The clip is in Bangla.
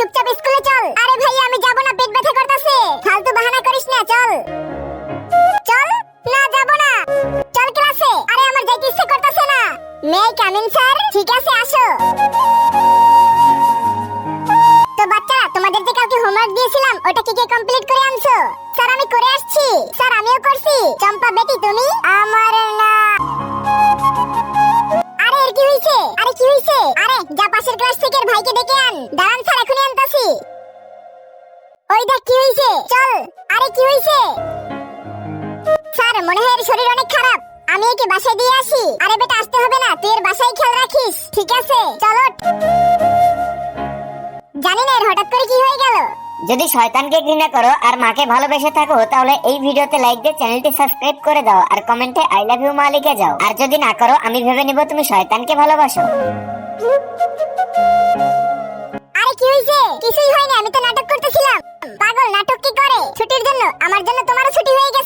চুপচাপ স্কুলে চল। আরে ভাইয়া আমি যাব না, পেট ব্যথা করতেছে। ফালতু বাহানা করিস না, চল চল। না যাব না, চল ক্লাসে। আরে আমার যাইতে ইচ্ছে করতেছে না। May I come in sir? ঠিক আছে আসো। তো বাচ্চারা, তোমাদের যে কালকে হোমওয়ার্ক দিয়েছিলাম ওটা কি কে কমপ্লিট করে আনছো? স্যার আমি করে আসছি। স্যার আমিও করছি। চম্পা বেটি তুমি? আমার না। আরে এর কি হইছে? আরে কি হইছে? আরে যা পাশের ক্লাস থেকে এর ভাইকে ডেকে আন। দাঁড়ান স্যার, এখনই আনতাছি। ওই দেখ কি হইছে, চল। আরে কি হইছে? স্যার মনে হয় এর শরীর অনেক খারাপ, আমি একে বাসায় দিয়ে আসি। আরে বেটা আসতে হবে না, তুই এর বাসায় খেয়াল রাখিস, ঠিক আছে? চলো। জানি না এর হঠাৎ করে কি হয়ে গেল। যদি শয়তানকে ঘৃণা করো আর মাকে ভালোবেসে থাকো তাহলে এই ভিডিওতে লাইক দিয়ে চ্যানেলটি সাবস্ক্রাইব করে দাও আর কমেন্টে আই লাভ ইউ মা লিখে যাও। আর যদি না করো আমি ভেবে নিব তুমি শয়তানকে ভালোবাসো। আরে কি হইছে? কিছুই হয়নি, আমি তো নাটক করতেছিলাম। পাগল, নাটক কি করে? ছুটির জন্য, আমার জন্য তোমারও ছুটি হয়ে গেছে।